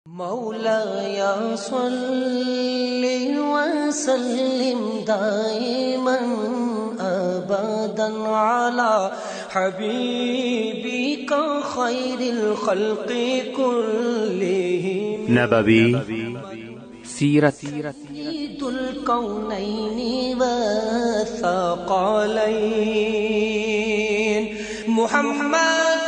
مولاي صل وسلم دائما أبدا على حبيبك خير الخلق كلهم نبوي سيرت سيد الكونين والثقلين محمد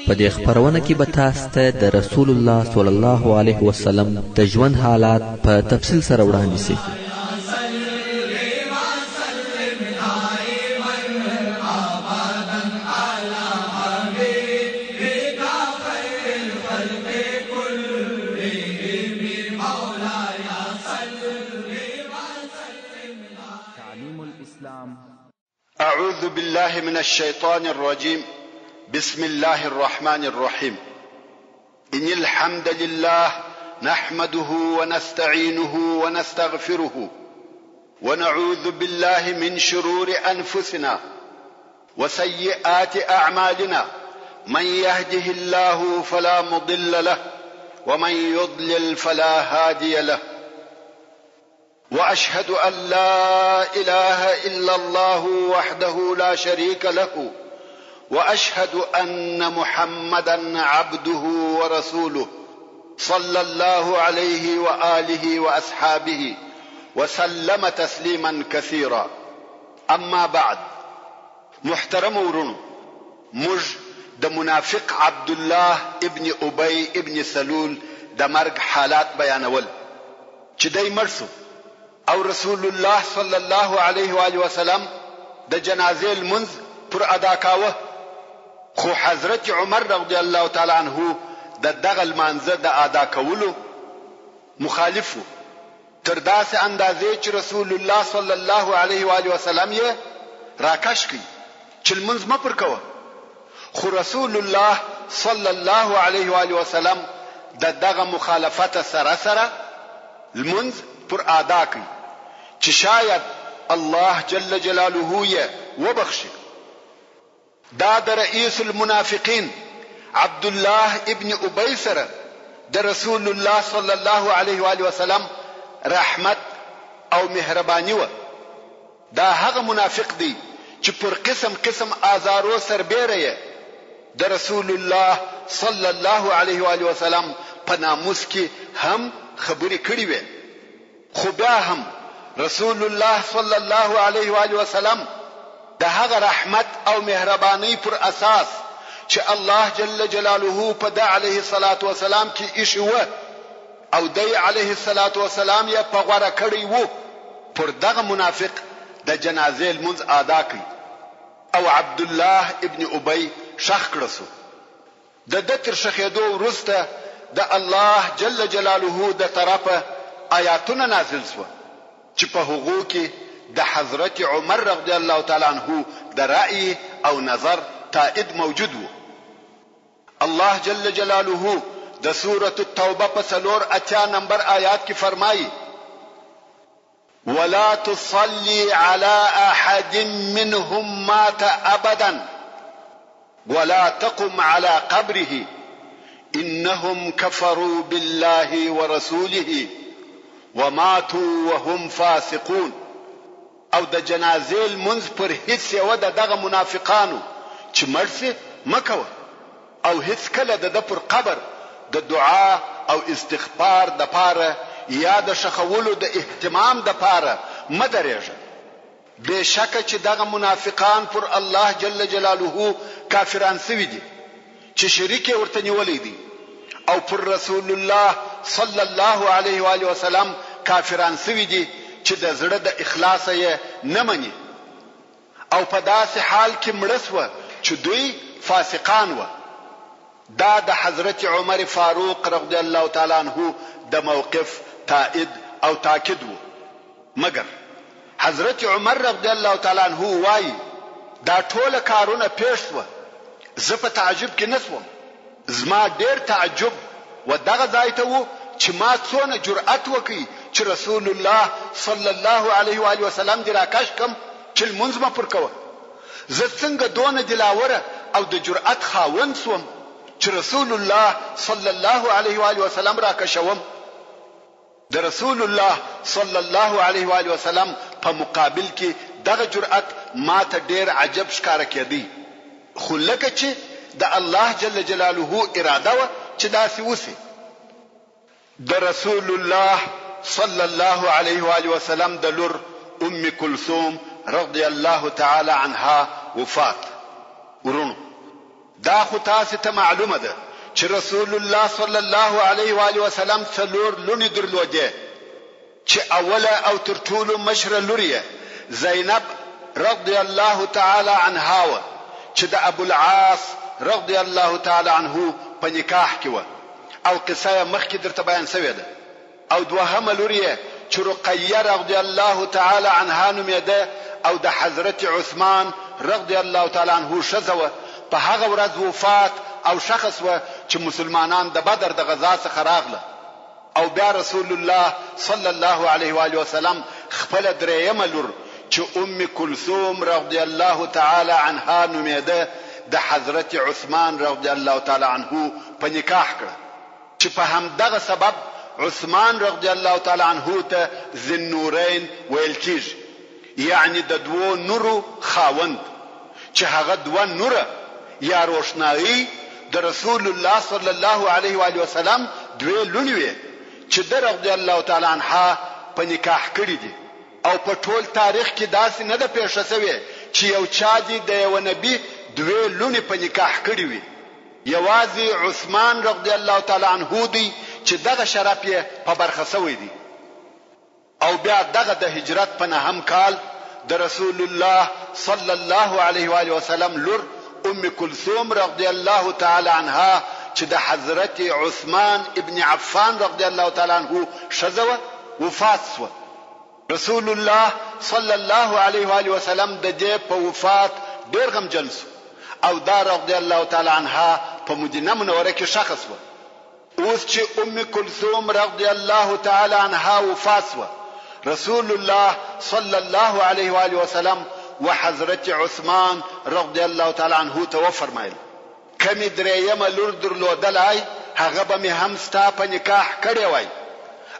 په دې خبرونه کې به تاسو ته د رسول الله صلی الله علیه وسلم د ژوند حالات په تفصیل سره وړاندې شي. أعوذ بالله من الشيطان الرجيم. بسم الله الرحمن الرحيم. إن الحمد لله نحمده ونستعينه ونستغفره ونعوذ بالله من شرور أنفسنا وسيئات أعمالنا من يهده الله فلا مضل له ومن يضلل فلا هادي له وأشهد أن لا إله إلا الله وحده لا شريك له وأشهد أن محمدا عبده ورسوله صلى الله عليه وآله وأصحابه وسلم تسليما كثيرا. أما بعد، محترم ورونو، مج د منافق عبد الله ابن أبي ابن سلول د مرګ حالات بیانول چې دای مرسو او رسول الله صلی الله علیه و آله وسلم د جنازې المنز پر ادا کاوه، خو حضرت عمر رضی الله تعالی عنہ د دغه المانزه د ادا کولو مخالف و، تر داسې اندازې چې رسول الله صلی الله علیه و آله وسلم یې راکش کړ چې المنز مه پر کوه. خو رسول الله صلی الله علیه و آله وسلم د دغه مخالفت سره المنز پر ادا کړ چې شاید الله جل جلاله یې وبخشي. دا د رئیس المنافقین عبد الله ابن ابي سره د رسول الله صلی الله علیه و آله وسلم رحمت او مهرباني و. دا هغه منافق دی چې پر قسم قسم آزارو سربېره د رسول الله صلی الله علیه و آله وسلم په ناموس کې هم خبرې کړې وې، خو بیا هم رسول الله صلی الله علیه و آله وسلم د هغه رحمت او مهرباني پر اساس چې الله جل جلاله په د علیه الصلاة والسلام کې ایښی او دی علیه الصلاة والسلام یې په غوړه کړی وو، پر دغه منافق د جنازې المنز ادا کړ او عبد الله ابن ابي شخ کړسو. د تر شخېدو وروسته د الله جل جلاله د طرفه آیاتونه نازل شو چې په هغو کې د حضرت عمر رضی الله تعالی عنہ د رأی او نظر تائید موجود و. الله جل جلاله د سورة التوبه په 4 نمبر آیات کې فرمایي: ولا تصلي على احد منهم مات ابدا ولا تقم على قبره انهم كفروا بالله ورسوله وماتوا وهم فاسقون. او د جنازې المنز پر هیڅ یو دغه منافقانو چې مرسي مکوه او هیڅ کله د پر قبر د دعا او استغفار د پاره یا د شخولو د اهتمام د پاره مدرېږه. بشکه چې دغه منافقان پر الله جل جلاله کافران سوي دي چې شریک ورته نیولې دي، او پر رسول الله صلی الله علیه و آله وسلم کافران سوي دي چې د زړه د اخلاص یې نه مني، او په داسې حال کې مړه سوه چې دوی فاسقان و. دا د حضرت عمر فاروق رضی الله تعالی عنہ د موقف تائید او تاکید و. مگر حضرت عمر رضی الله تعالی عنہ وایي دا ټول کارونه پیښ سوه، زه په تعجب کې نسوم. زما ډیر تعجب و دغه ځای ته و چې ما څونه جرأت وکړي چې رسول الله صلی الله علیه و آله وسلم دی راکش کم چې المنځ ما پر کوه. زه څنګه دونه دلاوره او د جرأت خاوند سوم چې رسول الله صلی الله علیه و آله وسلم را کشوم. د رسول الله صلی الله علیه و آله وسلم په مقابل کې دغه جرأت ما ته ډیر عجب ښکاره کېدی، خو لکه چې د الله جل جلاله اراده و چې داسې وسی. د رسول الله صلی الله علیه و آله وسلم د لور ام کلثوم رضی الله تعالی عنها وفات. ورونو دا خو تاسو ته معلومه ده چې رسول الله صلی الله علیه و آله وسلم څلور لونې درلودې، چې اوله او تر ټولو مشره لور یې زینب رضی الله تعالی عنها و چې د ابو العاص رضی الله تعالی عنه په نکاح کې و، او قصه مخکې درته بیان شوې ده. او دوهمه لور یې چې رقیه رضی الله تعالی عنها نومېده او د حضرت عثمان رضی الله تعالی عنه ښځه وه. په هغه ورځ وفات او شخص و چې مسلمانان د بدر د غزا څخه راغله. او بیا رسول الله صلی الله علیه و آله وسلم خپل درېیمه لور چې ام کلثوم رضی الله تعالی عنها نومېده د حضرت عثمان رضی الله تعالی عنه په نکاح کړه، چې په همدغه سبب عثمان رضی الله تعالی عنه ته ذوالنورین ویل کیږي، یعنی د دوو نورو خاوند، چې هغه دوه نوره یا روشنایی د رسول الله صلی الله علیه و آله وسلم دوی لونی وي چې د رضی الله تعالی عنها په نکاح کړی دي. او په ټول تاریخ کې داسې نه ده پیښه شوې چې یو چا دي د یو نبی دوی لونی په نکاح کړی وي. یوازې عثمان رضی الله تعالی عنه دی چې دغه شرف یې په برخه شوی دی. او بیا دغه د هجرت په نهم کال د رسول الله صلی الله علیه و آله وسلم لور ام کلثوم رضی الله تعالی عنها چې د حضرت عثمان ابن عفان رضی الله تعالی عنه شزوه وفات شو. رسول الله صلی الله علیه و آله وسلم د دې په وفات ډیر غمجن شو، او دا رضی الله تعالی عنها په مدینه منوره کې شخص و. اوس چې ام کلثوم رضی الله تعالی عنها وفات شو، رسول الله صلی الله علیه و آله وسلم وحضرت عثمان رضی الله تعالی عنه ته فرمایل کمی درېیمه لور درلودلای هغه به مې هم ستا په نکاح کړی وای.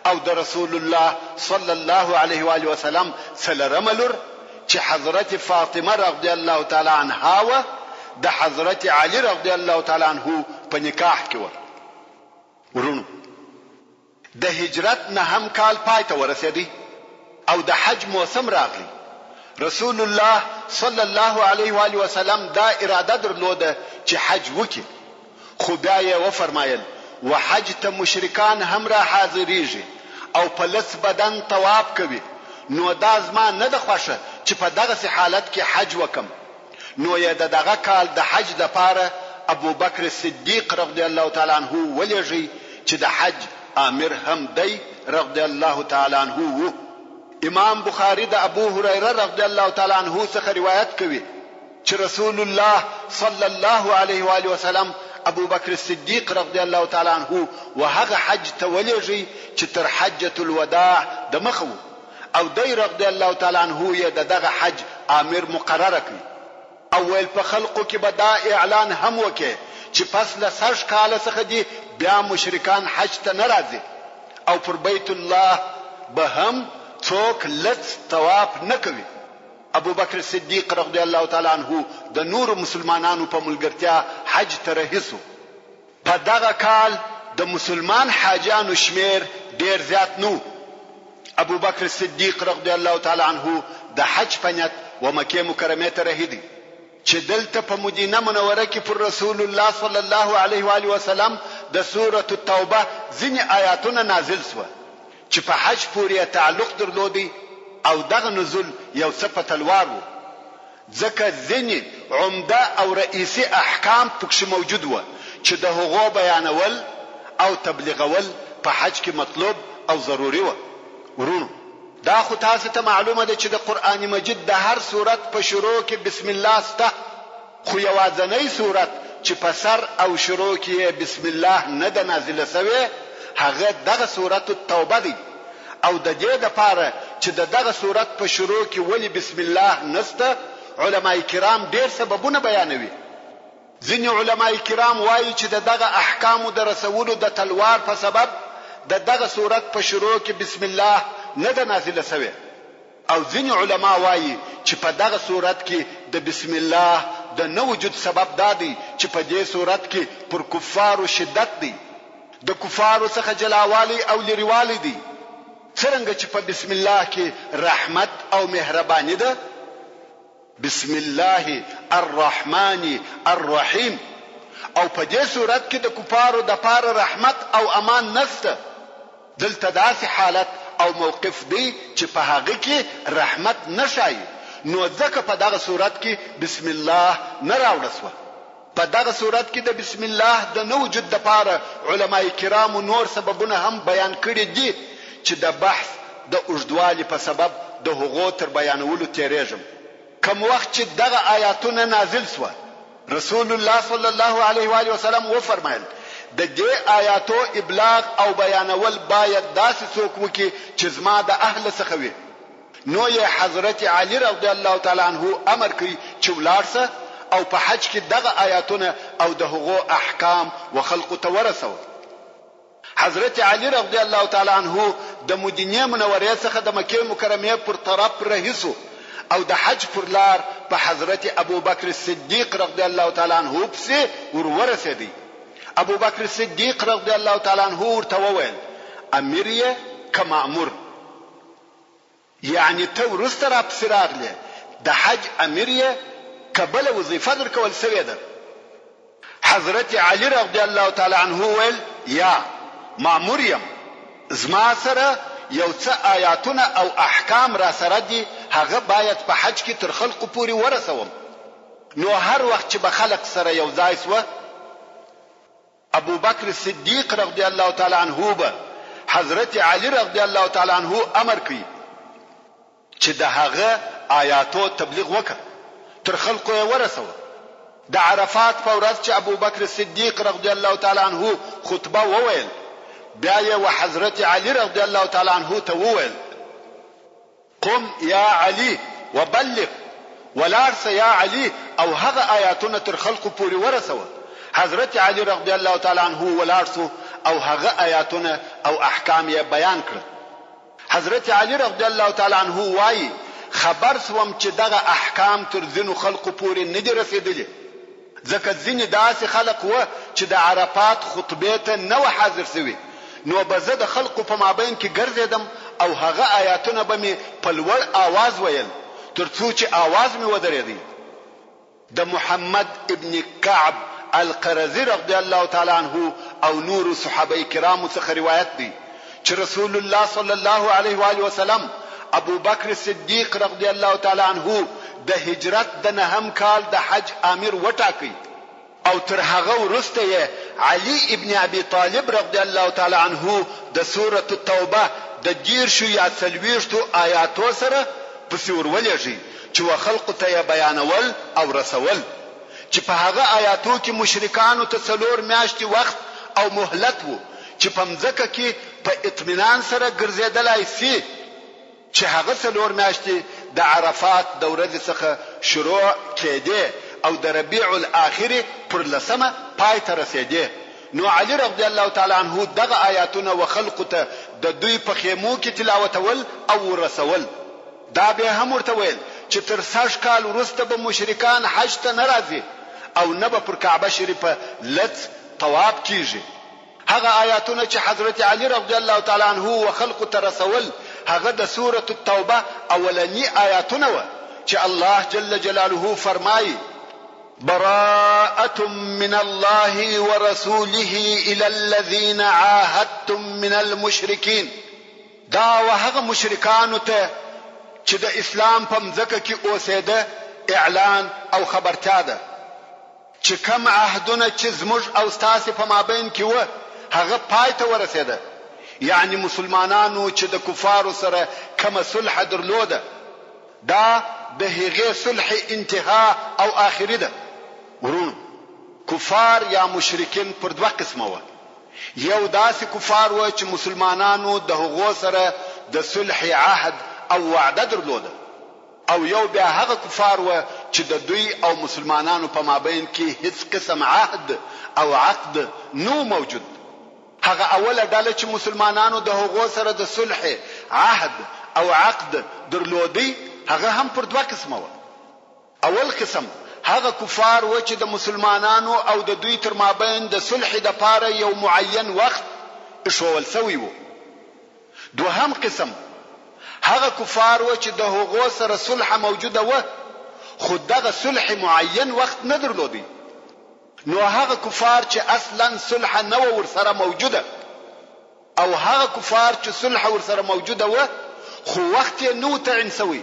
او د رسول الله صلی الله علیه و آله وسلم څلورمه لور چې حضرت فاطمه رضی الله تعالی عنها و د حضرت علی رضی الله تعالی عنه په نکاح کې و. ورونو د هجرت نهم کال پای ته ورسېدی او د حج موسم راغلی. رسول الله صلی الله علیه و آله وسلم دا اراده درلوده چې حج وکړي، خو بیا یې وفرمایل وحج ته مشرکان هم را حاضریږي او په لس بدن طواف کوي، نو دا زما نه ده خوښه چې په دغه حالت کې حج وکم. نو یې دغه کال د حج لپاره ابو بکر صدیق رضی الله تعالی عنه ولېږي چې د حج امیر هم دی رضی الله تعالی عنه. امام بخاری د ابو هريره رضی الله تعالی عنه څخه روایت کوي چې رسول الله صلی الله علیه و آله وسلم ابو بکر صدیق رضی الله تعالی عنه وهغه حج ته ولېږي چې تر حجة الوداع د مخه او دی رضی الله تعالی عنه یې دغه حج امیر مقرره کړ. او ول په خلقو کې به دا اعلان هم وکړي چې پس له 60 کال څخه دی بیا مشرکان حج ته ناراضي او پر بیت الله به هم څوک لڅ طواف نه کوي. ابو بکر صدیق رضی الله تعالی عنه د نور مسلمانانو په ملګرتیا حج ته رهیسو. په دغه کال د مسلمان حاجانو شمیر ډیر زیات نو. ابو بکر صدیق رضی الله تعالی عنه د حج په نیت و مکه مکرمه ته رهیدي چې دلته په مدینه منوره کې پر رسول الله صلی الله علیه و آله وسلم د سوره التوبه ځینې آیاتونه نازل شوه چې په حج پورې تعلق درلودي او دغه نزول یو څه په تلوار وو، ځکه ځینې عمده او رئیسي احکام پکې موجود وو چې د هغو بیانول او تبلیغول په حج کې مطلوب او ضروري وو. ورونو دا خو تاسو ته معلومه ده چې د قران مجید د هر سورت په شروع کې بسم الله سته، خو یوازنۍ سورت چې په سر او شروع کې بسم الله نه ده نازله شوې هغه دغه سورت التوبه دی. او د دې لپاره چې دغه سورت په شروع کې ولی بسم الله نسته علماء کرام ډېر سببونه بیانوي. ځینې علما کرام وایي چې دغه احکامو د رسولو د تلوار په سبب دغه صورت په شروع کې بسم الله نه ده نازله شوې، او ځینې علما وایي چې په دغه صورت کې د بسم الله د نه وجود سبب دا دی چې په دې صورت کې پر کفارو شدت دی، د کفارو څخه جلاوالی او لريوالی دی، څرنګه چې په بسم الله کې رحمت او مهرباني ده. بسم الله الرحمن الرحیم. او په دې صورت کې د کفارو د پاره رحمت او امان نشته. دلته داسې حالت او موقف دی چې په هغه کې رحمت نشای، نو ځکه په دغه صورت کې بسم الله نه راوړسوه. په دغه صورت کې د بسم الله د نه وجود د پاره علماي کرامو نور سببونه هم بیان کړي دي چې د بحث د اوږدوالي په سبب د هغو تر بیانولو تیریږم. کوم وخت چې دغه آیاتونه نازل سوه، رسول الله صلی الله علیه و آله وسلم و فرمایل د دې آیاتو ابلاغ او بیانول باید داسې څوک وکړي چې زما د اهل څخه وي. نو یې حضرت علی رضی الله تعالی عنہ امر کړی چې ولاړ او په حج کې دغه آیاتونه او د هغو احکام و خلق ته ورسو. حضرت علی رضی الله تعالی عنہ د مدینه منوره څخه د مکه مکرمه پر طرف رهیسو او د حج پر لار په حضرت ابو بکر صدیق رضی الله تعالی عنہ پسې ورسېدی. ابو بکر صدیق رضی الله تعالی عنہ ورته وویل امیر یې کمامور، یعنی ته ورسته را پسې راغلی، د حج امیر یې کبل وظیفه درکول سوې ده. حضرت علی رضی الله تعالی عنہ ویل یا مامور یم، زما سره یو څه آیاتونه او احکام را سره دي، هغه باید په حج کې تر خلقو پورې ورسوم. نو هر وخت چې به خلق سره یو ځای سوه، ابو بکر صدیق رضی الله تعالی عنہ به حضرت علی رضی الله تعالی عنہ امر کوي چې د هغه آیاتو تبلیغ وکړي، تر خلقو یې ورسوه. د عرفات په ورځ چې ابو بکر صدیق رضی الله تعالی عنہ خطبه وویل، بیا یې حضرت علی رضی الله تعالی عنہ ته وویل قم یا علی وبلغ، ولارس یا علی او هغه آیاتونه تر خلقو پورې ورسوه. حضرت علی رضی الله تعالی عنہ ولارسو او هغه آیاتونه او احکام یې بیان کړ. حضرت علی رضی الله تعالی عنہ وایي خبر سوم چې دغه احکام تر ځینو خلقو پورې نه دي رسیدلي، ځکه ځینې داسې خلق و چې د عرفات خطبې ته نه و حاضر سوي. نو به زه د خلقو په مابین کې ګرځېدم او هغه آیاتونه به مې په لوړ آواز ویل تر څو چې آواز مې ودرېدی. د محمد ابن کعب القرظی رضی الله تعالی عنہ او نور صحابه کرامو څخه روایت دی چې رسول الله صلی الله علیه و آله وسلم ابو بکر صدیق رضی الله تعالی عنہ د هجرت د نهم کال د حج امیر وټاکی، او تر هغه وروسته یې علي ابن ابي طالب رضی الله تعالی عنہ د سوره التوبه د 10 یا 30 آیاتو سره پسې ورولېږي چې خلق ته بیانول او رسول، چې په هغه آیاتو کې مشرکانو ته 4 میاشتې وخت او مهلت وو چې په مځکه کې په اطمینان سره ګرځېدلای شي، چې هغه 4 میاشتې د عرفات د ورځې څخه شروع کېده او د ربيع الاخر پر لسمه پای ته رسیدې. نو علي رضی الله تعالی عنہ دغه آیاتونه وخلق ته د دوی په خیمو کې تلاوتول او رسول. دا به هم ورته ویل چې تر 60 کال وروسته به مشرکان حج ته ناراضي او نه به پر کعبه شریفه لڅ طواف کیږي. هغه آیاتونه چې حضرت علی رضی الله تعالی عنہ وخلق ته رسول هغه د سوره التوبه اولنی آیاتونه و چې الله جل جلاله فرمایي براءة من الله ورسوله إلى الذين عاهدتم من المشركين. دا وهغه مشرکانو ته چې د اسلام په مځکه کې اوسېده اعلان او خبرتیا ده چې کوم عهدونه چې زموږ او ستاسو په مابین کې و هغه پای ته ورسېده، یعنی مسلمانانو چې د کفارو سره کوم صلح درلوده دا د هغې صلح انتها او آخري ده. ورونو کفار یا مشرکین پر دوه قسمه و، یو داسې کفار و چې مسلمانانو د هغو سره د صلح عهد او وعده درلوده، او یو بیا هغه کفار و چې د دوی او مسلمانانو په مابین کې هیڅ قسم عهد او عقد نو موجود. هغه اوله ډله چې مسلمانانو د هغو سره د صلح عهد او عقد درلودي هغه هم پر دوه قسمه و. اول قسم هغه کفار و چې د مسلمانانو او د دوی تر مابین د صلح د پاره یو معین وخت اشول سوی وو. دوهم قسم هغه کفار و چې د هغو سره صلح موجوده و خو دغه صلح معین وخت نه درلودي. نو هغه کفار چې اصلا صلح نه و ورسره موجوده او هغه کفار چې صلح ورسره موجوده و خو وخت یې نو تعین سوی،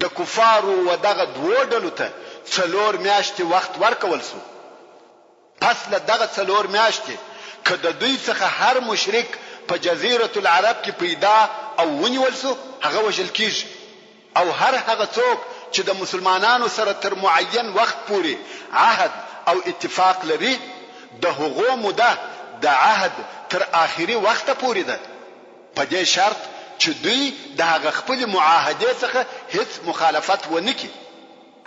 د کفارو و دغه دوه ډلو ته 4 میاشتې وخت ورکول سو. پس له دغه 4 میاشتې که د دوی څخه هر مشرک په جزیره العرب کې پیدا او ونیول سو هغه وژل کیږي، او هر هغه څوک چې د مسلمانانو سره تر معین وخت پورې عهد او اتفاق لري د هغو موده د عهد تر آخري وخت پورې ده، په دې شرط چې دوی د هغه خپل معاهده څخه هیڅ مخالفت ونه کړي.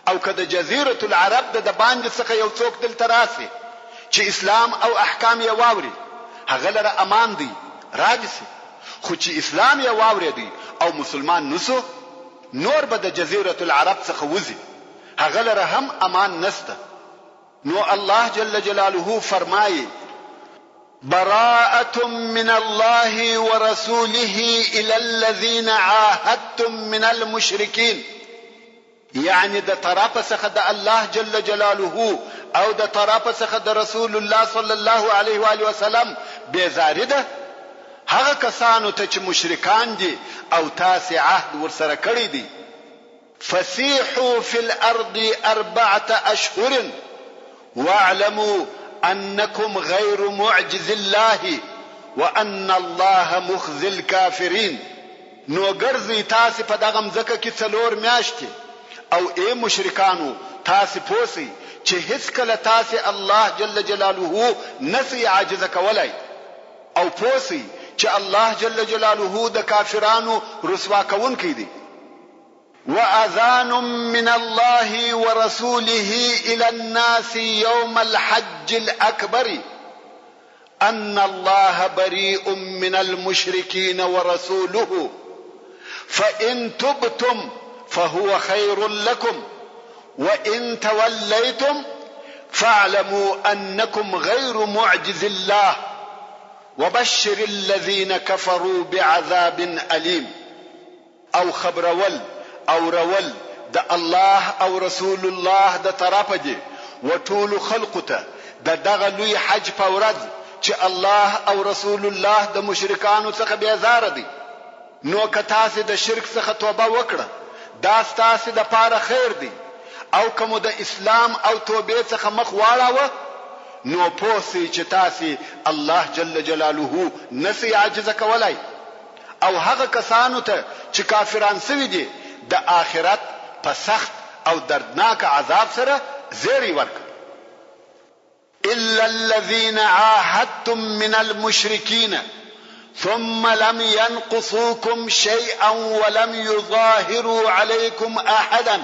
او که د جزیره العرب د باندې څخه یو څوک دلته راسي چې اسلام او احکام یې واوري هغه لره امان دی راځي، خو چې اسلام یې واوري او مسلمان نسو نور به د جزیره العرب څخه وځي هغه لره هم امان نشته. نو الله جل جلاله فرمایي براءة من الله ورسوله إلى الذين عاهدتم من المشركين، يعني د طرف څخه د الله جل جلاله او د طرف څخه د رسول الله صلى الله عليه وآله وسلم بیزاری ده هغه کسانو ته چې مشرکان دي او تاسې عهد ورسره کړی دي. فسيحوا في الأرض 4 أشهر واعلموا أنكم غير معجز الله وأن الله مخزي الكافرين. نو ګرځي تاسې په دغه مځکه کې 4 میاشتې او ای مشرکانو تاسې پوسئ چې هیڅ کله تاسې الله جل جلاله نسي عاجز کولای، او پوسئ چې الله جل جلاله د کافرانو رسوا کوونکی دی. وأذان من الله ورسوله إلى الناس يوم الحج الأكبر أن الله بريء من المشركين ورسوله فإن تبتم فهو خير لكم وإن توليتم فاعلموا أنكم غير معجز الله وبشر الذين كفروا بعذاب أليم. او خبرول او رول د الله او رسول الله د طرفه دي و ټول خلقته د دغه لوی حج په ورځ چې الله او رسول الله د مشرکانو څخه بیزار دي. نو که تاسې د شرک څخه توبه وکړه دا ستاسې د پاره خیر دی، او کوم د اسلام او توبې څخه مخ واړاوه نو پوسئ چې تاسې الله جل جلاله نسي عاجز کولای. او هغه کسانو ته چې کافران سوي دي د آخرت په سخت او دردناک عذاب سره زیری ورکړه. إلا الذين عاهدتم من المشركين ثم لم ينقصوكم شيئا ولم يظاهروا عليكم أحدا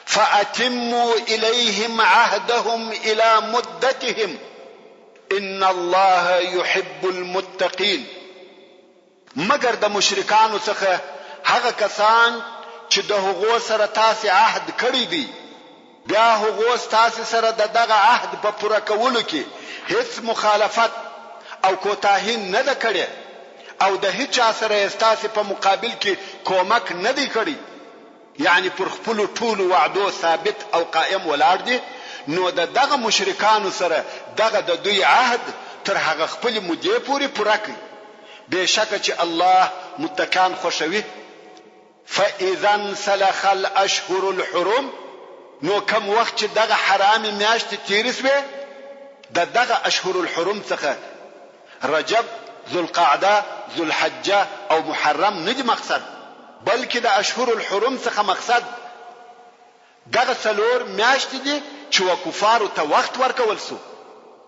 فأتموا إليهم عهدهم إلى مدتهم إن الله يحب المتقين. مگر د مشرکانو څخه هغه کسان چې د هغو سره تاسې عهد کړی دی بیا هغو تاسې سره د دغه عهد په پوره کولو کې هیڅ مخالفت او کوتاهی نه ده کړې او د هیچا سره تاسې په مقابل کې کومک نه دی کړی، یعنی پر خپلو ټولو وعدو ثابت او قائم ولاړ دي، نو د دغه مشرکانو سره دغه د دوی عهد تر هغه خپل مودې پورې پوره کړي. بشکه چې الله متقین خوشوي. فاذا انسلخ الاشهر الحرم، نو کم وخت چې دغه حرام میاشت تیر شوه د دغه اشهر الحرم څخه رجب، ذوالقعده، ذوالحجه او محرم نه دي مقصد، بلکې د اشهر الحرم څخه مقصد دغه 4 میاشتې دي چې وکفارو ته وخت ورکول سو.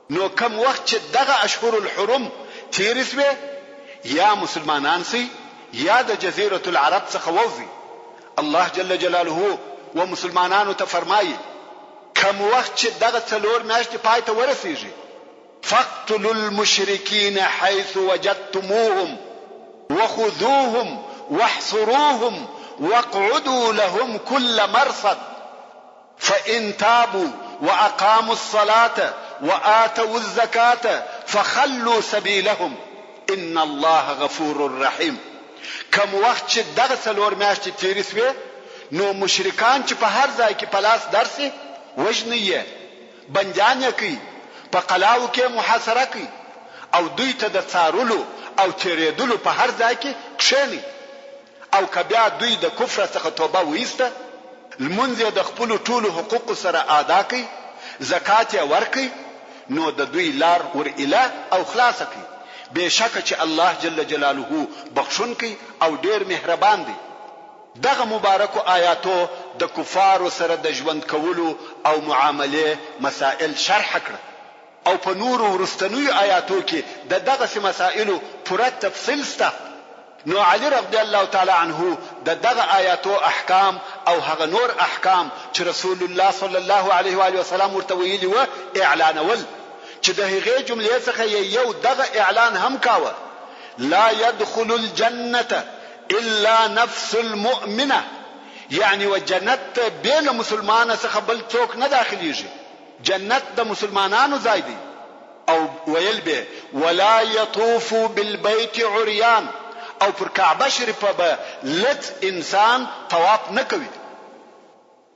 نو کم وخت چې دغه اشهر الحرم تیر شوه یا مسلمانان سي یا د جزيره العرب څخه ووزي، الله جل جلاله و مسلمانانو ته فرمایي کم وخت چې دغه 4 میاشتې پای ته ورسیږي فاقتلوا المشركين حيث وجدتموهم وخذوهم واحصروهم واقعدوا لهم كل مرصد فإن تابوا وأقاموا الصلاة وآتوا الزكاة فخلوا سبيلهم إن الله غفور رحيم. کم وخت چې دغه 4 میاشتې تیرې سوې نو مشرکان چې په هر ځای کې په لاس درسي وژني یې بندیان یې کوي په قلاو کې محاصره کوي او دوی ته د څارلو او تیرېدلو په هر ځای کې کښېني او که بیا دوی د کفر څخه توبه وایسته لمونځ یې د خپلو ټولو حقوقو سره ادا کوي زکات یې ورکوي نو د دوی لار ور اله او خلاصه کوي بېشکه چې الله جل جلاله بخښونکی او ډېر مهربان دی. دغه مبارکو آیاتو د کفارو سره د ژوند کولو او معاملې مسائل شرح کړه او په نورو وروستنیو آیاتو کې د دغسې مسائلو پوره تفصیل شته. نو علی رضی الله تعالی عنه د دغه آیاتو احکام او هغه نور احکام چې رسول الله صلی الله علیه و آله وسلم ورته ویلي و اعلانول چې د هغې جملې څخه یو دغه اعلان هم کاوه لا يدخل الجنة الا نفس المؤمنه یعنی و جنت بین مسلمانانو څخه بل څوک نه داخليږي جنت د مسلمانانو ځای دی او ویل به ولا يطوف بالبيت عريان او پر کعبه شریفه به لت انسان طواف نه کوي.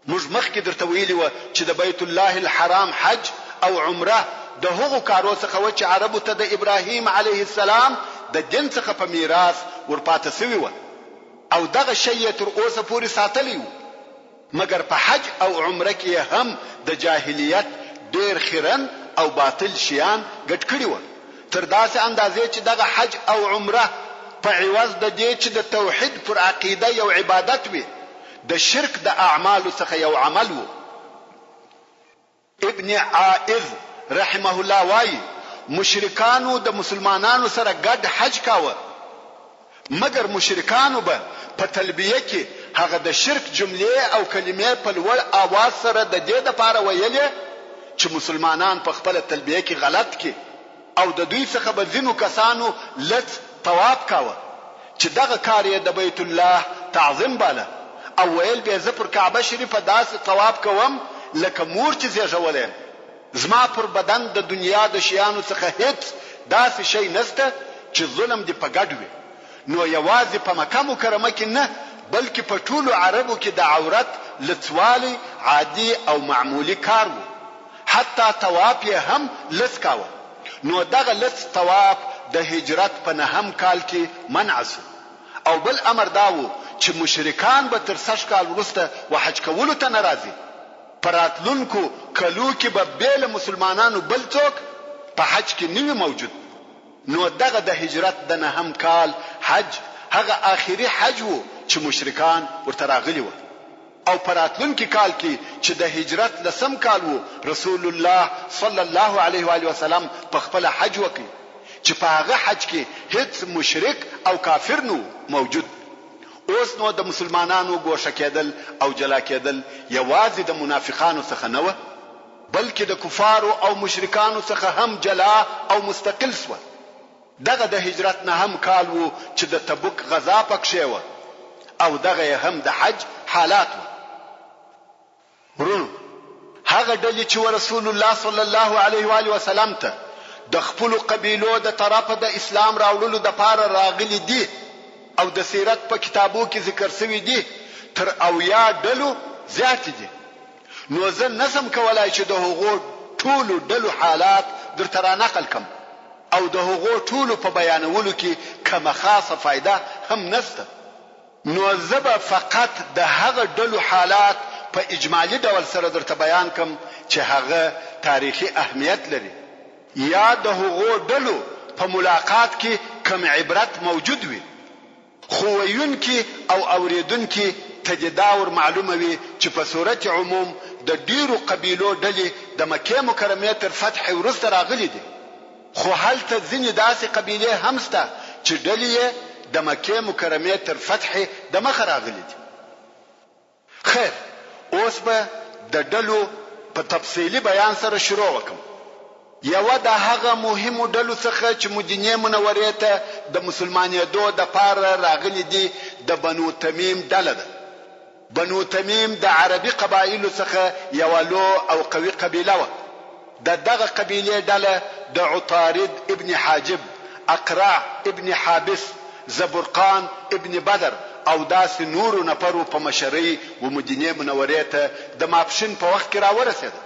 موږ مخکې درته ویلي و چې د بیت الله الحرام حج او عمره د هغو کارو څخه و چې عربو ته د ابراهیم علیه السلام د دین څخه په میراث ورپاتې سوي و او دغه شی تر اوسه پورې ساتلی و مګر په حج او عمره کې هم د جاهلیت ډېر خیرن او باطل شیان ګډ کړي و تر داسې اندازې چې دغه حج او عمره په عوض د دې چې د توحید پر عقیده یو عبادت وي د شرک د اعمالو څخه یو عمل و. ابن عائذ رحمه الله وايي مشرکانو د مسلمانانو سره ګډ حج کاوه مګر مشرکانو به په تلبیه کې هغه د شرک جملې او کلمې په لوړ आवाज سره د دې لپاره ویلې چې مسلمانان په خپل تلبیه کې غلط کې او د دوی څخه به ځینو کسانو لڅ طواف کاوه چې دغه کار یې د بیت الله تعظیم باله او ویل به زه پر کعبه شریفه داسې طواف کوم لکه مور چې زیږولې زما پر بدن د دنیا د شیانو څخه هیڅ داسې شی نشته چې ظلم دی په ګډ وي. نو یوازې په مکه مکرمه کې نه بلکې په ټولو عربو کې د عورت لڅوالی عادي او معمولی کار و حتی طواف یې هم لڅ کاوه. نو دغه لڅ طواف د هجرت په 9 کال کې منع شو او بل امر داو چې مشرکان به تر 6 کال وروسته وحج کولو ته ناراضي پراتلونکو کلو کې به بیل مسلمانانو بل څوک په حج کې نیو موجود. نو دغه د هجرت د 9 کال حج هغه آخري حج وو چې مشرکان ورته راغلي وو او پراتلونکو کال کې چې د هجرت لسم کال وو رسول الله صلی الله علیه و آله وسلم په خپل حج وکړي چې په هغه حج کې هیڅ مشرک او کافر نو موجود. اوس نو د مسلمانانو ګوښه کېدل او جلا کېدل یوازې د منافقانو څخه نه و بلکې د کفارو او مشرکانو څخه هم جلا او مستقل شو. دغه د هجرت 9 کال وو چې د تبوک غزا پکښې و او دغه هم د حج حالات و. ورونو هغه ډلې چې رسول الله صلی الله علیه و آله وسلم ته د خپل قبیلو د طرفه د اسلام راوړلو د پاره راغلي دي او د سیرت په کتابو کې ذکر شوی دي تر 80 ډلو زیات دي. نو زه نسم کولای چې د هغو ټولو ډلو حالات درته را نقل کم او د هغو ټولو په بیانولو کې کومه خاصه فائدہ هم نشته. نو زه به فقط د هغه ډلو حالات په اجمالی ډول سره درته بیان کم چې هغه تاریخي اهمیت لري یا د هغو ډلو په ملاقات کې کوم عبرت موجود وي خو ویونکي او اوریدونکي تجداور معلومه وي چې په صورت عموم د ډیرو قبیلو ډلې د مکه مکرمه تر فتح ورسته راغلي دي خو هلته ځینې داسې قبیلې هم شته چې ډلې د مکه مکرمه تر فتح د مخ راغلي دي. خیر اوس به د ډلو په تفصیلی بیان سره شروع وکم. یو د هغه مهمو ډلو څخه چې مدینه منورې ته د مسلمانېدو د پاره راغلي دي د بنو تمیم ډله ده. بنو تمیم د عربي قبایلو څخه یو لو او قوي قبیله و. دغه قبیله ډله د عطارد ابن حاجب، اقرع ابن حابس، زبرقان ابن بدر او داس نور نفرو په مشرۍ و مدینه منورې ته د ماپښین په وخت کې راورسېده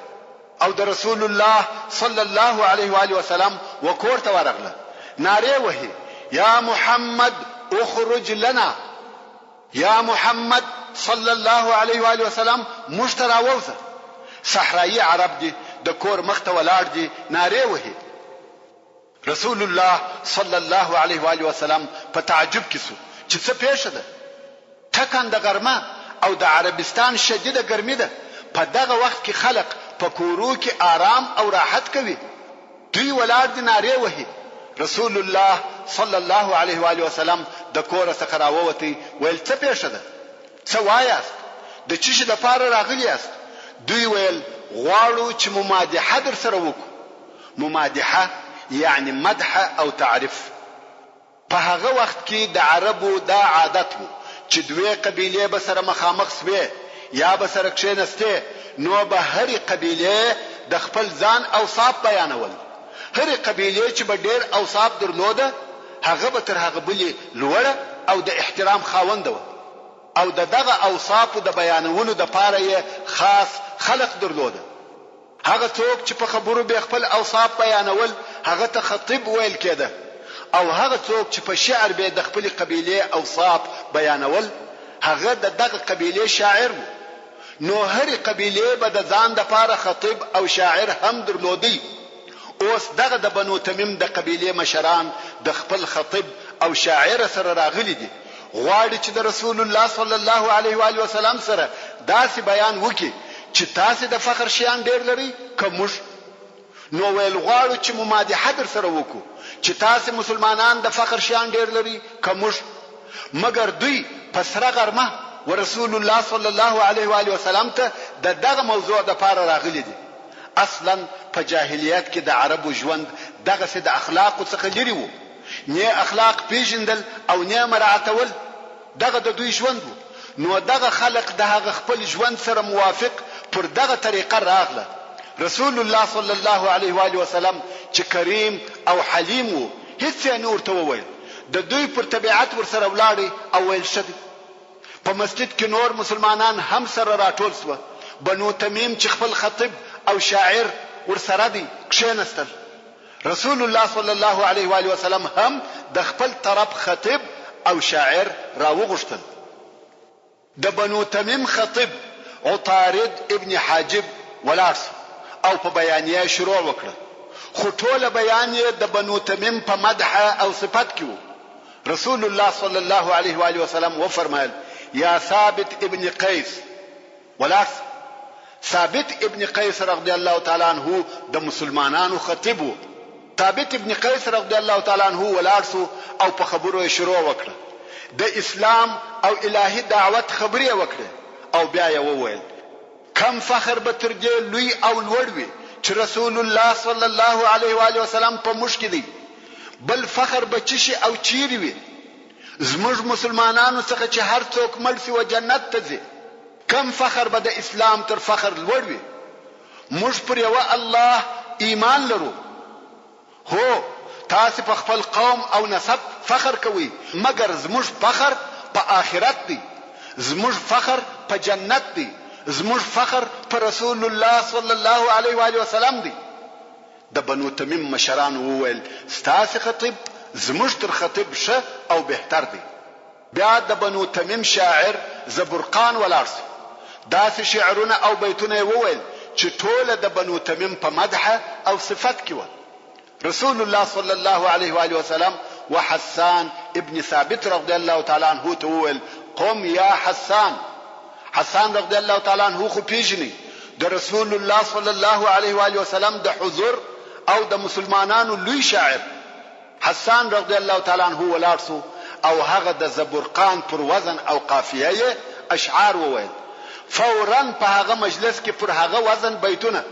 او د رسول الله صلی الله علیه و آله وسلم وکور ته ورغله. ناره وهي یا محمد اخرج لنا، یا محمد صلی الله علیه و آله وسلم مشترا ووزه. صحرایی عرب دي د کور مخته ولاړ دي، ناره وهي. رسول الله صلی الله علیه و آله وسلم په تعجب کې سو چې څه پېښه ده. ټکنده غرمه او د عربستان شدیده ګرمي ده. په دغه وخت کې خلق په کورو کې آرام او راحت کوي. دوی ولاړ دي، ناره وهي. رسول الله صلی الله علیه و آله وسلم د کور څخه راووتی، ویل څه پېښه ده؟ څه وایاست؟ د چی شي د پاره راغلی یاست؟ دوی ویل غواړو چې ممادحه در سره وکړو. ممادحه یعنی مدح او تعریف. په هغه وخت کې د عربو دا عادت وو چې دوی قبیله به سره مخامخ سوي یا به سره کښېنسته، نو به هرې قبیله د خپل ځان اوصاف بیانول. هرې قبیله چې به ډېر اوصاف درلوده هغه به تر هغه بلې لوړه او د احترام خاونده وه او دغه اوصاف د بیانولو د پاره یې خاص خلق درلوده. هغه څوک چې په خبرو به خپل اوصاف بیانول هغه ته خطیب ویل کېده او هغه څوک چې په شعر به د خپل قبیله اوصاف بیانول هغه دغه قبیله شاعر وو. نو هرې قبیله به د ځان د پاره خطیب او شاعر هم درلودي. اوس دغه د بنو تمیم د قبیله مشران د خپل خطیب او شاعر سره راغلي دي، غواړي چې د رسول الله صلی الله علیه و آله وسلم سره داسې بیان وکړي چې تاسو د فخر شیان ډیر لري که موږ. نو ویل غواړو چې ممادحه در سره وکړو چې تاسو مسلمانان د فخر شیان ډیر لري که موږ. مګر دوی په سره غرمه ورسول الله صلی الله علیه و آله وسلم ته دغه موضوع د پاره راغلي دي. اصلا په جاهلیت کې د عربو ژوند دغه څه د اخلاق څخه لري وو. نه اخلاق پیژندل او نه مراعاتول دغه د دوی ژوند وو. نو دغه خلق دغه خپل ژوند سره موافق پر دغه طریقه راغله. رسول الله صلی الله علیه و آله وسلم چې کریم او حلیم وو، هیڅ نور ته وویل. د دوی پر طبيعت ور سره ولاړی او ویل شد. په مسجد کې نور مسلمانان هم سره راټول شو. بنو تمیم چې خپل خطیب او شاعر ور سره دي کښېنستل. رسول الله صلی الله علیه و آله وسلم هم د خپل طرف خطیب او شاعر راوغشتل. د بنو تمیم خطیب عطارد ابن حاجب ولاړ او په بیانیه شروع وکړه. خو ټول بیان یې د بنو تمیم په مدح او صفت کې وو. رسول الله صلی الله علیه و آله وسلم وفرمایل یا ثابت ابن قیس ولاړ. ثابت ابن قیس رضی الله تعالی عنہ د مسلمانانو خطیب وو. ثابت ابن قیس رضی الله تعالی عنہ ولاړ او په خبرو شروع وکړه. د اسلام او الهي دعوت خبرې وکړه او بیا یې وویل کم فخر به تر دې لوی او لوړ وي چې رسول الله صلی الله علیه و آله وسلم په موږ کې دی. بل فخر به چی شي او چیرې وي زموږ مسلمانانو څخه چې هر څوک مړ شي و جنت ته ځي. کم فخر به د اسلام تر فخر لوړ وي. موږ پر یو الله ایمان لرو. هو تاسو په خپل قوم او نسب فخر کوي، مګر زموږ فخر په آخرت دی، زموږ فخر په جنت دی، زموږ فخر پر رسول الله صلی الله علیه و آله وسلم دی. د بنو تمیم مشران وویل ستاسو خطیب زموږ تر خطیب شه او بهتر دی. بیا د بنو تمیم شاعر زبرقان ولاړ. داسې شعرونه او بیتونه وویل چې ټول د بنو تمیم په مدح او صفت کې و. رسول الله صلی الله علیه و آله وسلم وحسان ابن ثابت رضی الله تعالی عنہ تقول قم یا حسان. حسان رضی الله تعالی عنہ خو پیژني د رسول الله صلی الله علیه و آله وسلم د حضور او د مسلمانانو لوی شاعر. حسان رضی الله تعالی عنہ ولاړ او هغه د زبرقان پر وزن او قافیه اشعار وویل. فوراً په هغه مجلس کې پر هغه وزن بیتونه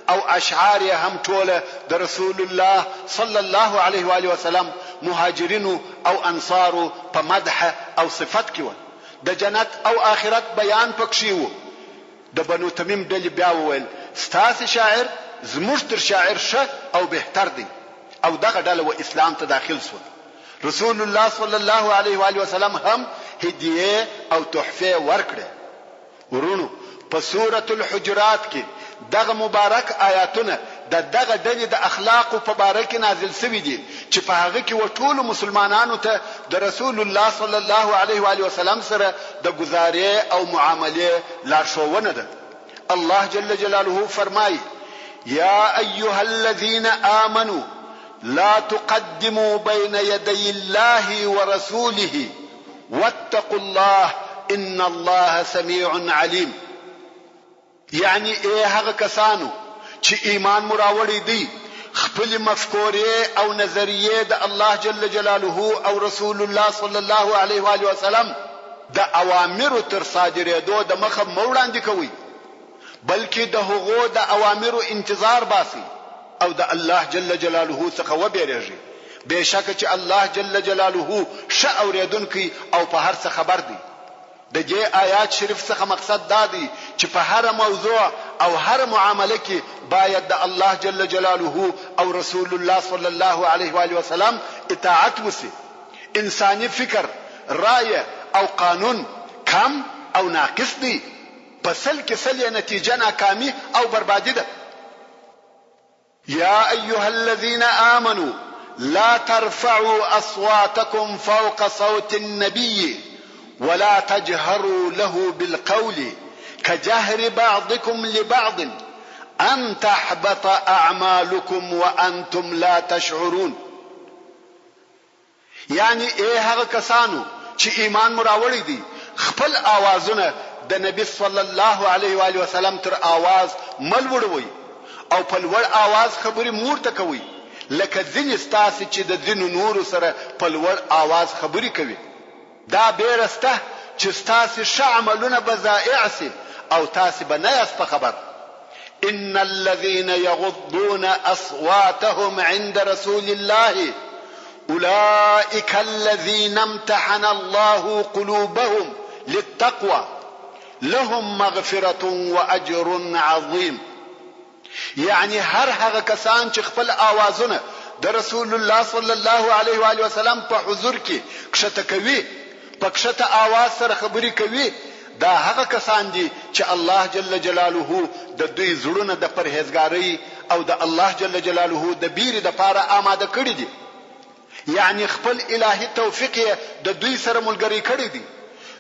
او اشعار هم ټوله د رسول الله صلی الله علیه و آله وسلم مهاجرینو او انصارو په مدح او صفت کې و. د جنت او آخرت بیان پکښې و. د بنو تمیم ډلې بیا وویل ستاسې شاعر زموږ تر شاعر ښه او بهتر دی، او دغه ډله و اسلام ته داخل شو. رسول الله صلی الله علیه و آله وسلم هم هدیه او تحفه ورکړه. ورونو په سورة الحجرات کې دغه مبارک آیاتونه دغه ډلې د اخلاق په باره کې نازل شوي دي چې په هغه کې ټول مسلمانانو ته د رسول الله صلی الله علیه و آله وسلم سره د گزارې او معاملې لارښوونه ده. الله جل جلاله فرمایي یا ایها الذین آمنوا لا تقدموا بين يدي الله ورسوله واتقوا الله ان الله سميع عليم. یعنی هغه کسانو چې ایمان مراوړی دي خپل مفکورې او نظریې د الله جل جلاله او رسول الله صلی الله علیه و آله وسلم د اوامرو تر صادرېدو د مخه موړاندې کوي، بلکې د هغو د اوامرو انتظار باسي او د الله جل جلاله څخه وبېرېږي. بېشکه چې الله جل جلاله ښه اورېدونکی او په هر څه خبر دی. د دې آیات شریف څخه مقصد دا دی چې په هر موضوع او هر معامله کې باید د الله جل جلاله او رسول الله صلی الله علیه و آله وسلم اطاعت وسی. انساني فکر، رایه او قانون کم او ناقص دی، په سل کې سل نتیجه ناکامي او بربادي ده. یا ایها الذین آمنوا لا ترفعوا اصواتكم فوق صوت النبي ولا تجهروا له بالقول كجهر بعضكم لبعض ان تحبط اعمالكم وانتم لا تشعرون. یعنی هغه کسانو چې ایمان مراوړی دي خپل آوازونه د نبی صلی الله علیه و آله وسلم تر آواز ملوړوي او په لوړ آواز خبرې مورته کوي، لکه ځینې ستاسې چې د ځینو نورو سره په لوړ آواز خبرې کوي. دا بیرسته چې ستاسې ښه عملونه به ضایع سي او تاسې به نه یاست په خبر. ان الذين يغضون اصواتهم عند رسول الله اولئك الذين امتحن الله قلوبهم للتقوى لهم مغفرة واجر عظيم. یعنی هر هغه کسان چې خپل آوازونه د رسول الله صلی الله علیه و آله وسلم په حضور کې کښته کوي، په کښته آواز سره خبرې کوي، دا هغه کسان دي چې الله جل جلاله د دوی زړونه د پرهیزګارۍ او د الله جل جلاله د بیرې دپاره آماده کړي دي. یعنی خپل الهي توفیق د دوی سره ملګری کړی دي.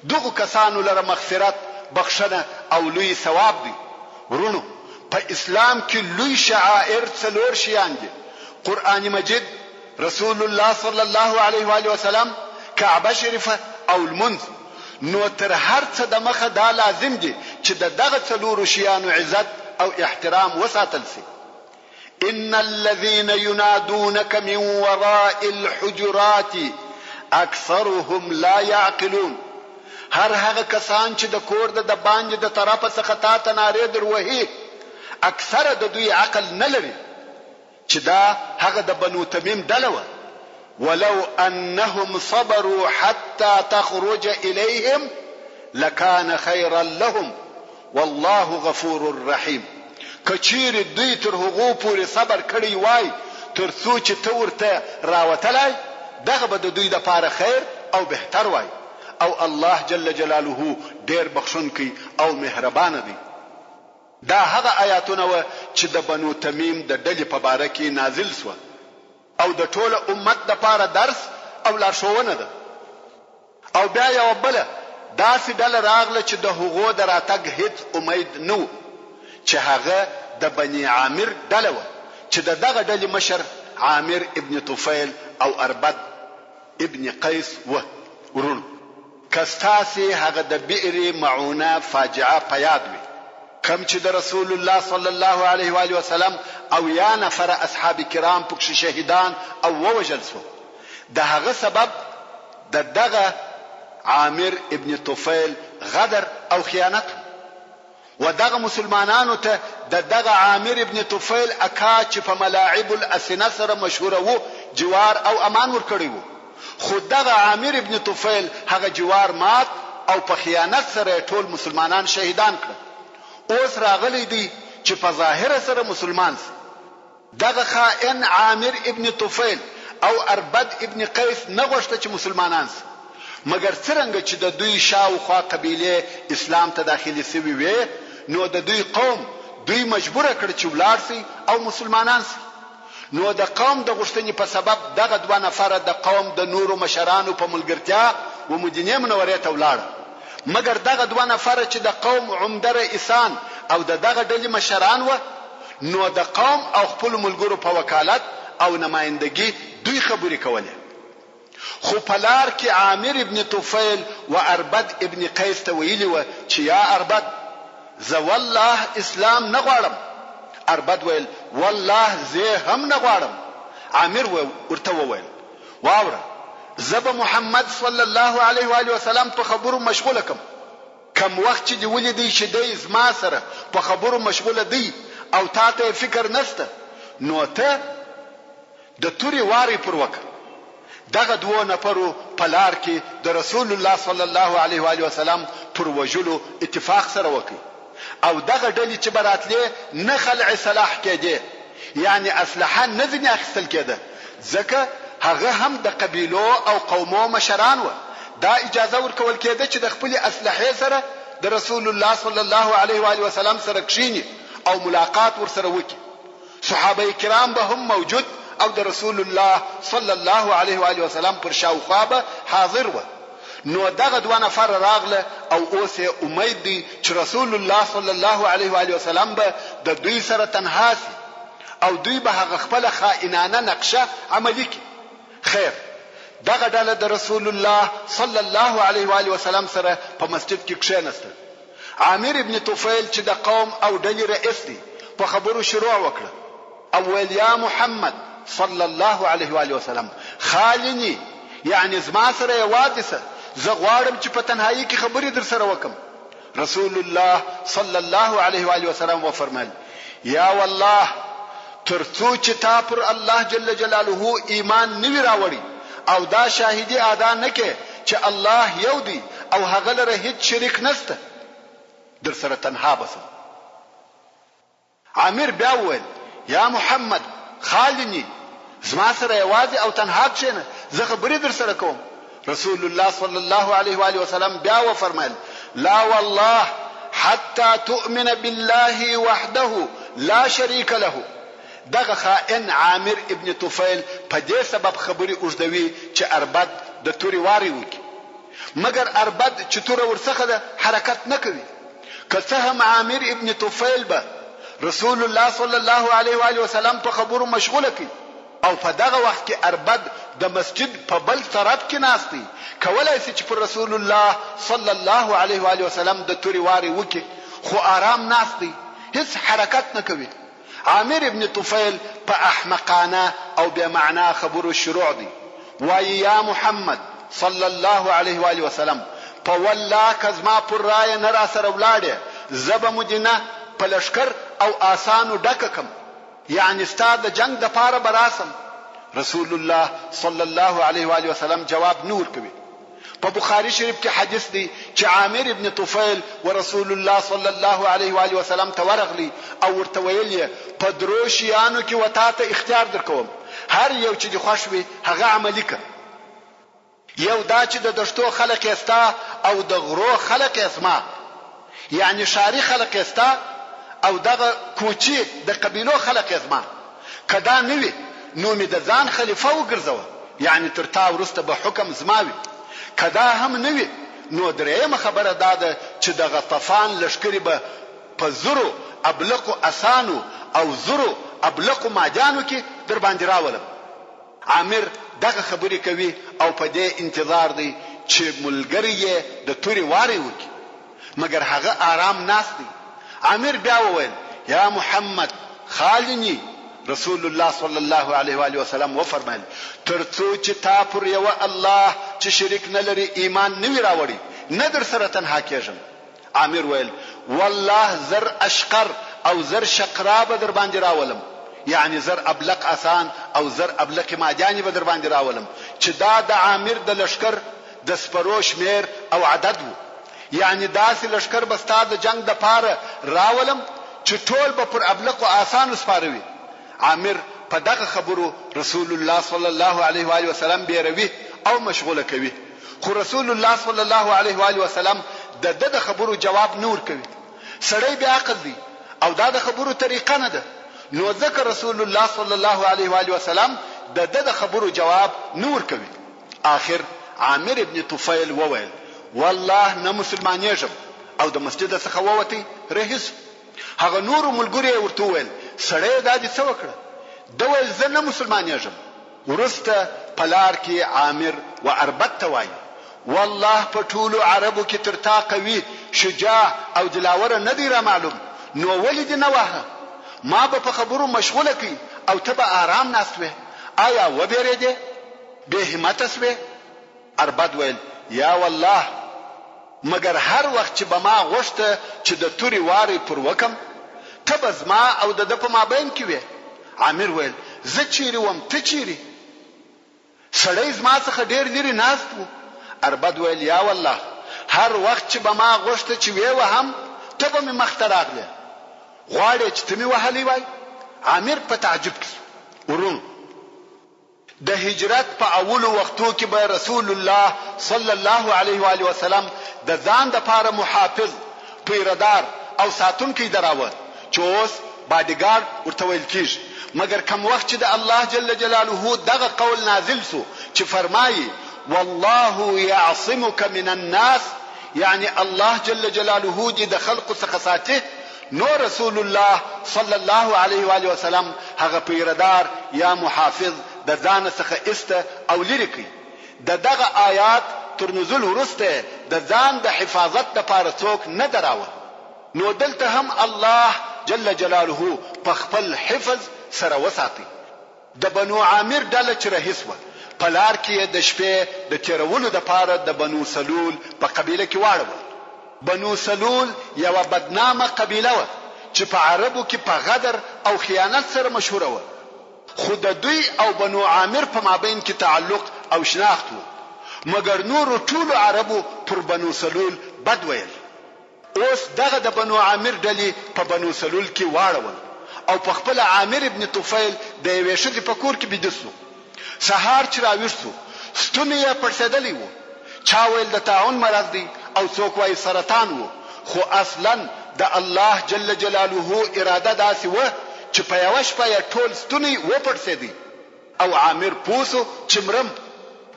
دغه کسانو لره مغفرت، بخښنه او لوی ثواب دي. ورونو په اسلام کې لوی شعائر څلور شیان دي: قرآن مجید، رسول الله صلی الله علیه و آله وسلم، کعبه شریفه او المنز. نو تر هر څه د مخه دا لازم دي چې دغه څلورو شیانو عزت او احترام وساتل سي. ان الذين ينادونك من وراء الحجرات اکثرهم لا يعقلون. هر هغه کسان چې د کور د باندې د طرفه څخه تا ته نارې دروهي اکثره د دوی عقل نه لري. چې دا هغه د بنو تمیم ډله وه. ولو انهم صبروا حتى تخرج اليهم لكان خيرا لهم والله غفور رحيم. کچیر دوی تر هغو پورې صبر کړی وای تر څو چې ته ورته راوتلای، دغه به د دوی دپاره خیر او بهتر وای. او الله جل جلاله ډیر بخښونکی او مهربان دی. دا هغه آیاتونه و چې د بنو تمیم د ډلې په باره کې نازل شوه او د ټوله امت دپاره درس او لارښوونه ده. او بیا یوه بله داسې ډله راغله چې د هغو د راتګ هیڅ امید نه و، چې هغه د بني عامر ډله وه چې د دغه ډلې مشر عامر ابن طفیل او اربد ابن قیس وه. ورونو که ستاسې هغه د بئر معونه فاجعه په یاد وي، کم چې د رسول الله صلی الله علیه و آله وسلم او یا نفر اصحاب کرام پکښې شهیدان او ووژل شو، د هغه سبب د دغه عامر ابن طفیل غدر او خیانت. و دغه مسلمانانو ته دغه عامر ابن طفیل اکا چې په ملاعب الاسنه سره مشهور وو جوار او امان ورکړی وو. خو دغه عامر ابن طفیل هغه جوار مات او په خیانت سره ټول مسلمانان شهیدان کړ. اوس راغلی دی چې په ظاهر سره مسلمان سي. دغه خائن عامر ابن طفیل او اربد ابن قیس نه غوښته چې مسلمانان سي، مګر څرنګه چې د دوی شاوخوا قبیله اسلام ته داخلي سوي وي، نو د دوی قوم دوی مجبور کړ چې ولاړ سي او مسلمانان سي. نو د قوم د غوښتنې په سبب دغه دوه نفره د قوم د نورو مشرانو په ملګرتیا و مدینه منورې ته ولاړ. مګر دغه دوه نفره چې د قوم عمده رئیسان او دغه ډلې مشران و، نو د قوم او خپل ملګرو په وکالت او نمائندګي دوی خبرې کولې. خو په لار کې عامر ابن طفیل و اربد ابن قیس ته ویلي و چې یا اربد، زه والله اسلام نه غواړم. اربد ویل والله زه هم نه غواړم. عامر ورته وویل واوره، زه به محمد صلی الله علیه و آله وسلم په خبرو مشغوله کم وخت چې دی ولیدي چې دی زما سره په خبرو مشغوله دی او تا ته فکر نشته، نو ته د توري واري پر وکړه. دغه دوه نفرو په لار کې د رسول الله صلی الله علیه و آله وسلم پر وجلو اتفاق سره وکړي. او دغه ډلې چې براتلې نه خلع صلاح کېده، یعنی اسلحه نه ځنې اخیستل کېده، ځکه هغه هم د قبیلو او قومو مشران و. دا اجازه ورکول کېده چې د خپل اسلحه سره د رسول الله صلی الله علیه و آله وسلم سره کښیني او ملاقات ورسره وکړي. صحابه کرام به هم موجود او د رسول الله صلی الله علیه و آله وسلم پر شاوخوا به حاضر و. نو دغه دوه نفر راغله او اوس امید دی چې رسول الله صلی الله علیه و آله وسلم به د دوی سره تنها سي او دوی به هغه خپل خائنانه نقشه عملي کړي. خیر، دغه ډله د رسول الله صلی الله علیه و آله وسلم سره په مسجد کې کښېنسته. عامر ابن طفیل چې د قوم او ډلې رئیس دی په خبرو شروع وکړه او ویل یا محمد صلی الله علیه و آله وسلم، خالنی، یعنی زما سره یوازې سه، زه غواړم چې په تنهایی کې خبرې در سره وکم. رسول الله صلی الله علیه و آله وسلم وفرمایل یا والله، ترڅو چې تا پر الله جل جلاله ایمان نوی راوړي او دا شاهدی ادا نکې چې الله یو دی او هغه لره هیڅ شریک نشته، در سره تنها بسم. عامر بیا وویل یا محمد خالنی، زما سره یوازې او تنها کښېنه، زه خبرې در سره کوم. رسول الله صلی الله علیه و آله وسلم بیا وفرمایل لا والله حتى تؤمن بالله وحده لا شريك له. دغه خائن عامر ابن طفیل په دې سبب خبري اوږدوي چې اربد د توري واري وکي، مګر اربد چې تور ورڅخه د حرکت نه کوي. که هم عامر ابن طفیل به رسول الله صلی الله علیه و آله وسلم په خبرو مشغوله کی او په دغه وخت کې اربد د مسجد په بل طرف کې ناشتي، کولای شي چې پر رسول الله صلی الله علیه و آله وسلم د توري واري وکي، خو آرام ناشتي، هیڅ حرکت نه کوي. عامر ابن طفیل په احمقانه او بے معنا خبرو شروع دي. وای یا محمد صلی الله علیه و آله وسلم، په والله کزما پر رای نه را سره ولاړې، زب مدینه په لشکر او آسانو ډککم، یعنی ستاد جنگ د پاره براسم. رسول الله صلی الله علیه و آله وسلم جواب نور کوي. په بخاری شریف کې حدیث دی چې عامر ابن طفیل ورسول الله صلی الله علیه و آله وسلم ته ورغلی او ورته ویل په درو شیانو کې وتا ته اختیار درکوم، هر یو چې دی خوښ وي هغه عملی کړه. یو دا چې د دشتو خلق استا او د غرو خلق اسما، یعنی شاری خلق استا او دغه کوچی د قبیلو خلق اسما. کدا نوی نو می د ځان خلیفہ وګرځوه، یعنی تر تا ورسته به حکم زماوي. کدا هم نوی نو درېمه خبره داده چې د غطفان لشکري به په زرو ابلقو اسانو او زرو ابلقو ماجانو کې در باندې راولم. عامر دغه خبرې کوي او په دې انتظار دی چې ملګری یې د توري واري وکړي، مګر هغه آرام ناست دی. عامر بیا وویل یا محمد خالنی. رسول الله صلی الله علیه و آله وسلم وفرمایل ترڅو چې تا پر یو الله چې شریک نه لري ایمان نه وی راوړي، نه در سره تنها کېږم. عامر ویل والله زر اشقر او زر شقرا به در باندې راولم، یعنی زر ابلق آسان او زر ابلق ماجانی به در باندې راولم، چې دا د عامر د لشکر د سپرو شمیر او عدد وو. یعنی داسې لشکر به ستا د جنگ د پاره راولم چې ټول به پر ابلق او آسان سپاروي. عامر په دغه خبرو رسول الله صلی الله علیه و آله وسلم بیروي او مشغوله کوي، خو رسول الله صلی الله علیه و آله وسلم د خبرو جواب نور کوي. سړی بیا عقل دی او دا د خبرو طریقه نه ده، نو ځکه رسول الله صلی الله علیه و آله وسلم د خبرو جواب نور کوي. آخر عامر ابن طفیل وویل والله نه مسلمانېږم، او د مسجد څخه ووتی رهیس. هغه نور ملګری ورته وویل سړی دا دې څه وکړه؟ د ویل زه نه مسلمانېږم. ورسته پلار کې عامر و اربد ته وایي والله په ټولو عربو کې تر تا قوي شجاع او دلاوره نه دی را معلوم، نو ولې دې نه وهه؟ ما به په خبرو مشغوله کی او ته به آرام ناست وې. آیا وبېرېدې؟ بې همته سوې؟ اربد ویل یا والله، مگر هر وخت چې به ما غوښته چې د تورې وارې پر وکم ته به زما او د ده په مابین کې وې. عامر ویل زه چیرې وم ته چیرې؟ سړی زما څخه ډېر لرې ناست و. اربد ویل یا والله، هر وخت چې به ما غوښته چې وې وهم ته به مې مخته راغلې. غواړې چې ته مې وهلی وای؟ عامر په تعجب کې ورون. د هجرت په اولو وختو کې به رسول الله صلی الله علیه و آله وسلم د ځان د پاره محافظ، پیردار او ساتونکی دراوه چې اوس باډیګارد ورته ویل کیږي. مګر کم وخت چې د الله جل جلاله دغه قول نازل سو چې فرمایي والله يعصمك من الناس، یعنی الله جل جلاله دې د خلق څخه ساتي، نو رسول الله صلی الله علیه و آله وسلم هغه پیردار یا محافظ د ځان څخه استه او لري کی. دغه آیات تر نزول ورسته د ځان د حفاظت لپاره څوک نه دراوه، نو دلته هم الله جل جلاله په خپل حفظ سره وساتي. د بنو عامر ډله چې رهیس و، په لار کې د شپې د تیرولو لپاره د بنو سلول په قبیله کې واړول. بنو سلول یو بدنامه قبیله و چې په عربو کې په غدر او خیانت سره مشهوره و، خو د دوی او بنو عامر په مابین کې تعلق او شناخت و. مګر نور ټول عربو پر بنو سلول بد ویل. اوس دغه د بنو عامر ډلې په بنو سلول کې واړول او په خپل عامر ابن طفیل د یوې ښځې په کور کې بيده سو. سهار چې راویښ سو ستونی یې پړسېدلی و، چا ویل د طاعون مرض دی او څوک وایي سرطان و، خو اصلا د الله جل جلاله اراده داسې و چې په یوه شپه یې ټول ستونی وپړسېدی او عامر پوه سو چې مرم.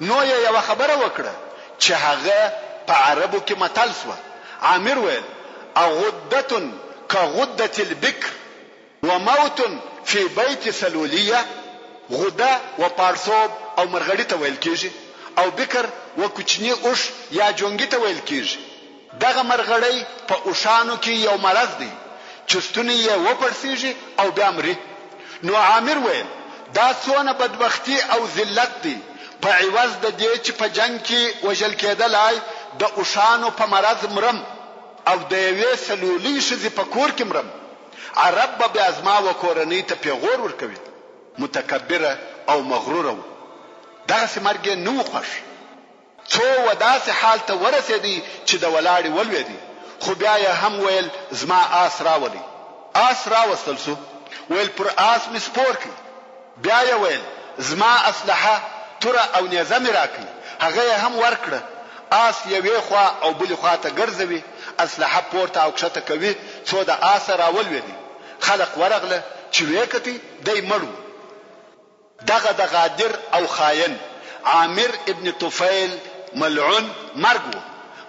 نو یې یوه خبره وکړه چې هغه په عربو کې متل سوه. عامر ویل اغدة كغدة البكر وموت في بيت سلولية. غده و پارسوب او مرغړی ته ویل کیږي، او بکر و کوچنی اوش یا جونګی ته ویل کیږي. دغه مرغړی په اوشانو کې یو مرض دی چې ستونی یې وپړسیږي او بیا مري. نو عامر ویل دا څونه بدبختی او ذلت دی، په عوض د دې چې په جنگ کې وژل کېدلای د اوشانو په مرض مرم او د یوې سلولي ښځې په کور کې مرم. عرب به بیا زما و کورنۍ ته پیغور ورکوي. متکبره او مغروره و. دغسې مرګ یې نه و خوښ. څو و داسې حال ته ورسېدی چې د ولاړې ولوېدی، خو بیا یې هم ویل زما آس راولي. آس راوستل سو، ویل پر آس مې سپور کړي. بیا یې ویل زما اسلحه توره او نیزه مې راکړي، هغه یې هم ورکړه. آس یوې خوا او بلې خوا ته ګرځوي، اسلحه پورته او کښته کوي، څو د آس راولوېدی. خلق ورغله چې ویې کتي دی مړ و. دغه د غادر او خاین عامر ابن طفیل ملعون مرګ و.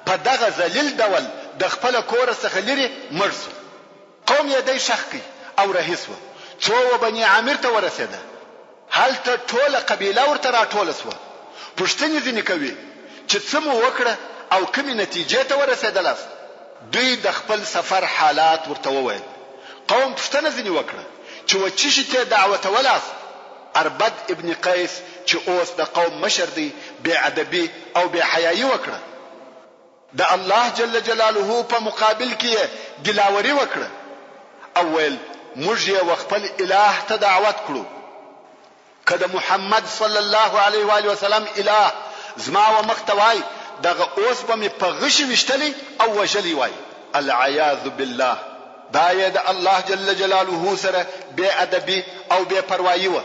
په دغه ذلیل ډول د خپل کور څخه لري مړ شو. قوم یې دی شخ کی او رهیس و. څو بني عامر ته ورسېده، هلته ټوله قبیله ورته راټوله سوه. پوښتنې ځینې کوي چې څه مو وکړه او کومې نتیجې ته ورسېدلاست. دوی د خپل سفر حالات ورته وویل. قوم پوښتنه ځینې وکړه چې و چی شي ته دعوتولاست. اربد ابن قیس چې اوس د قوم مشر دی بې ادبي او بې حیایي وکړه. د الله جل جلاله په مقابل کې ګلاوري وکړه او ویل موږ یې خپل الٰه ته دعوت کړو که د محمد صلی الله علیه و آله وسلم الٰه زما و مختوای دغه اوس به مې په غش وشتلی او وجلی وای العیاذ بالله دا یې د الله جل جلاله سره بے ادبی او بے پروايي و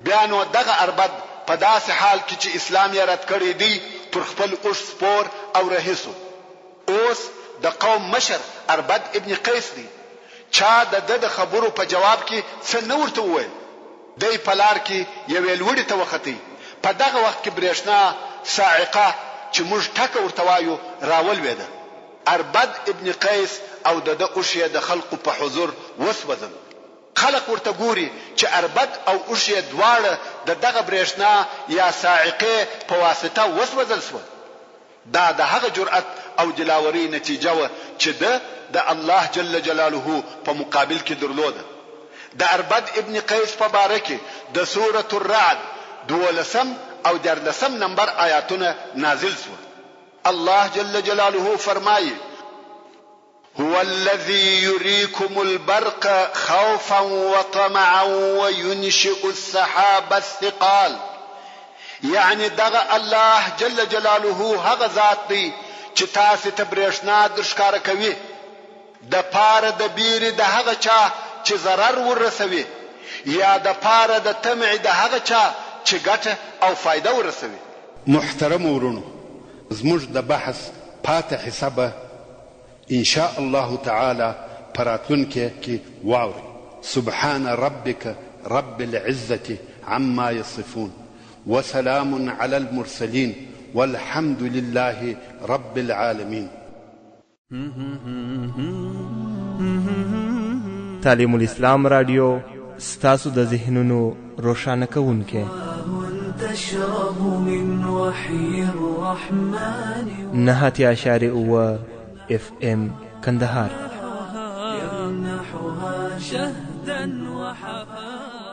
بیا نو دغه اربد په داسې حال کې چې اسلام یې رد کړی دی پر خپل اوش سپور او رهیسو اوس د قوم مشر اربد ابن قیس دی چا د خبرو په جواب کې څه نه ورته وویل دی په لار کې یو لوړی ته وختي په دغه وخت کې برېښنا صاعقه چې موږ ټکه ورته وایو راولوېده اربد ابن قیس او د اوشیه د خلقو په حضور وسوځل خلق ورته ګوري چې اربد او اوشیه دواړه دغه برېښنا یا صاعقه په واسطه وسوځل شو دا د هغه جرأت او دلاوري نتیجه و چې د الله جل جلاله په مقابل کې درلوده د اربد ابن قیس په باره کې د سوره الرعد 12 او 13 نمبر آیاتونه نازل شو الله جل جلاله فرمایي هو الذي يريكم البرق خوفا وطمعا وينشئ السحاب الثقال يعني دغه الله جل جلاله هغه ذات دی چې تاسو ته برېښنا درښکاره کوي د پاره د بیرې د هغه چا چې ضرر ورسوي یا د پاره د طمع د هغه چا چې ګټه او فائدہ ورسوي محترم ورونو زموږ د بحث پاتې حسابه ان شاء الله تعالى پراتونکو کې واوري سبحان ربك رب العزة عما يصفون وسلام على المرسلين والحمد لله رب العالمين. تعلیم الاسلام رادیو ستاسو د ذهنونو روښانه کوونکی تشرب من وحي الرحمن 9.9 FM کندهار يمنحها شهدا وحفا